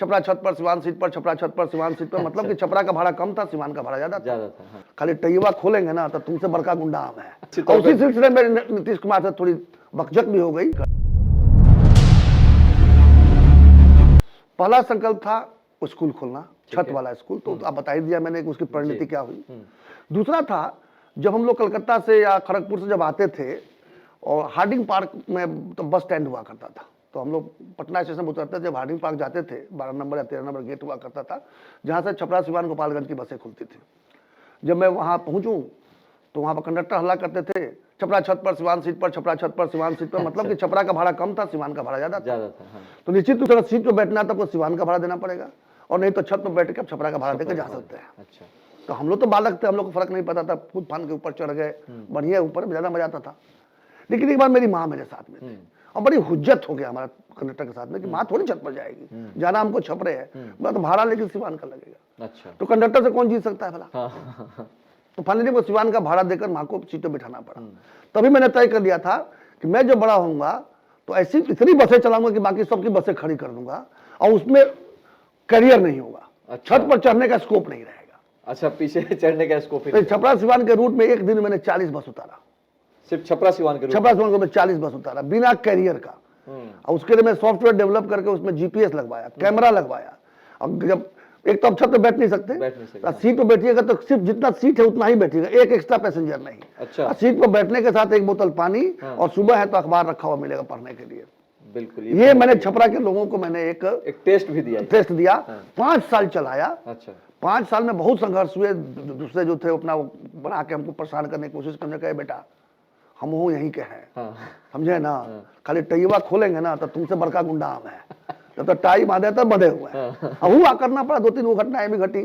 छपरा छत पर सिवान सीट पर, छपरा छत पर सिवान सीट पर, मतलब कि छपरा का भाड़ा कम था, सिवान का भाड़ा ज्यादा था। हाँ। खाली टैयबा खोलेंगे ना तो तुमसे बड़का गुंडा हम है। और उसी सिलसिले में नीतीश कुमार से थोड़ी बकझक भी हो गई। पहला संकल्प था स्कूल खोलना, छत वाला स्कूल, तो आप बता ही दिया मैंने कि उसकी परिणति क्या हुई। दूसरा था, जब हम लोग कलकत्ता से या खड़गपुर से जब आते थे और हार्डिंग पार्क में तो बस स्टैंड हुआ करता था, तो हम लोग पटना स्टेशन में उतरते थे, जब हार्डिंग पार्क जाते थे 12 नंबर या 13 नंबर गेट हुआ करता था, जहाँ से छपरा सिवान गोपालगंज की बसें खुलती थी। जब मैं वहाँ पहुँचूँ तो वहाँ पर कंडक्टर हल्ला करते थे, छपरा छत पर सिवान सीट पर, छपरा छत पर सिवान सीट पर, मतलब कि छपरा का भाड़ा कम था, सिवान का भाड़ा ज्यादा था। तो निश्चित रूप से सीट पर बैठना तो आपको सिवान का भाड़ा देना पड़ेगा, और नहीं तो छत पर बैठ के आप छपरा का भाड़ा देकर जा सकते हैं। तो हम लोग तो बालक थे, हम लोग को फर्क नहीं पता था, खुद फान के ऊपर चढ़ गए, बढ़िया ऊपर ज्यादा मजा आता था। लेकिन एक बार मेरी माँ मेरे साथ में थी और बड़ी हुज्जत हो गया हमारा कंडक्टर के साथ में कि माँ थोड़ी छत पर जाएगी, जाना हमको छपरे है, बोला तो भाड़ा लेकिन सिवान का लगेगा। तो कंडक्टर से कौन जीत सकता है भला। तो फाइनली वो सिवान का भाड़ा देकर माँ को सीट पर बिठाना पड़ा। तभी मैंने तय कर लिया था कि मैं जब बड़ा होऊंगा तो ऐसी इतनी बसें चलाऊंगा कि बाकी सबकी बसें खड़ी कर दूंगा और उसमें करियर नहीं होगा। छत पर चढ़ने का स्कोप नहीं रहेगा। अच्छा, पीछे चढ़ने का स्कोप नहीं। छपरा सिवान के रूट में एक दिन मैंने 40 बस उतारा, सिर्फ छपरा सिवान के रूट। छपरा सिवान को मैं 40 बस उतारा बिना कैरियर का। और उसके लिए मैं सॉफ्टवेयर डेवलप करके उसमें जीपीएस लगवाया, कैमरा लगवाया। अब जब एक तो आप छत पे बैठ नहीं सकते, सीट पे बैठिएगा तो सिर्फ जितना सीट है उतना ही बैठिएगा, एक एक्स्ट्रा पैसेंजर नहीं। अच्छा। सीट पर बैठने के साथ एक बोतल पानी और सुबह है तो अखबार रखा हुआ मिलेगा पढ़ने के लिए। बिल्कुल, ये मैंने छपरा के लोगों को मैंने एक टेस्ट भी दिया, 5 साल चलाया। अच्छा। 5 साल में बहुत संघर्ष हुए। दूसरे जो थे अपना बना के हमको परेशान करने की कोशिश करने का, बेटा हम वो यहीं के हैं, समझे ना, खाली टैयबा खोलेंगे ना तो तुमसे बड़का गुंडा हम है। जब तक टाई बांधे तब बंधे हुए हैं। हुआ करना पड़ा, 2-3 वो घटनाएं भी घटी,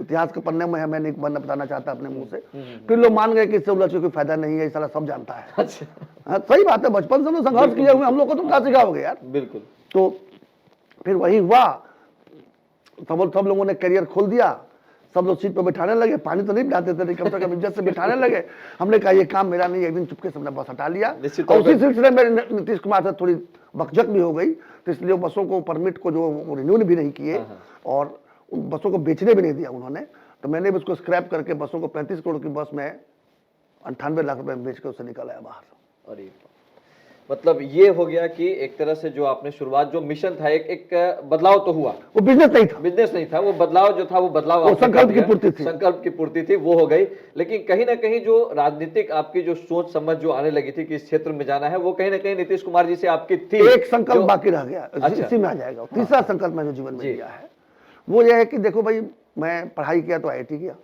इतिहास के पन्ने में है, मैं नहीं बताना चाहता अपने मुंह से। फिर लोग मान गए कि इससे उलझ के कोई फायदा नहीं है, साला सब जानता है। सही बात है, बचपन से हम लोग संघर्ष किए हुए, हम लोग को तो क्या सिखाओगे यार। बिल्कुल। तो फिर वही हुआ, सब लोगों ने करियर खोल दिया, सब लोग सीट पर बिठाने लगे, पानी तो नहीं पिलाते थे, कम से कम इज्जत से बिठाने लगे। हमने कहा ये काम मेरा नहीं, एक दिन चुपके से हमने बस हटा लिया। और उसी सिलसिले में नीतीश कुमार से थोड़ी बकझक भी हो गई, तो इसलिए बसों को परमिट को जो रिन्यू भी नहीं किए और उन बसों को बेचने भी नहीं दिया उन्होंने। तो मैंने भी उसको स्क्रैप करके बसों को 35 करोड़ की बस में 98 लाख रुपए में बेच के उससे निकल आया बाहर। अरे मतलब ये हो गया कि एक तरह से जो आपने शुरुआत, जो मिशन था, एक बदलाव तो हुआ, वो बिजनेस नहीं था, वो बदलाव जो था वो बदलाव संकल्प की पूर्ति थी, वो हो गई। लेकिन कहीं ना कहीं जो राजनीतिक आपकी जो सोच समझ जो आने लगी थी कि इस क्षेत्र में जाना है, वो कहीं ना कहीं नीतीश कुमार जी से आपकी थी। एक संकल्प बाकी रह गया, इसी में आ जाएगा। तीसरा संकल्प मैं जो जीवन में लिया है वो ये है कि देखो भाई, मैं पढ़ाई किया तो IIT किया,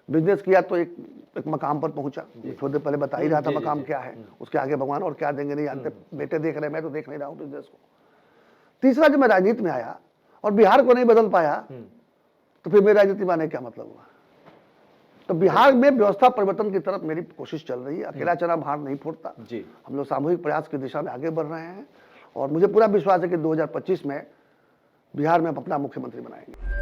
बिजनेस किया तो एक मकाम पर पहुंचा। थोड़ी देर पहले बता ही रहा था मकाम क्या है, उसके आगे भगवान और क्या देंगे नहीं जानते। बेटे देख रहे हैं, मैं तो देख नहीं रहा हूँ बिजनेस को। तीसरा, जब मैं राजनीति में आया और बिहार को नहीं बदल पाया तो फिर मेरी राजनीति में आने क्या मतलब हुआ। तो बिहार में व्यवस्था परिवर्तन की तरफ मेरी कोशिश चल रही है। अकेला चना भार नहीं फोड़ता, हम लोग सामूहिक प्रयास की दिशा में आगे बढ़ रहे हैं और मुझे पूरा विश्वास है कि 2025 में बिहार में अपना मुख्यमंत्री बनाएंगे।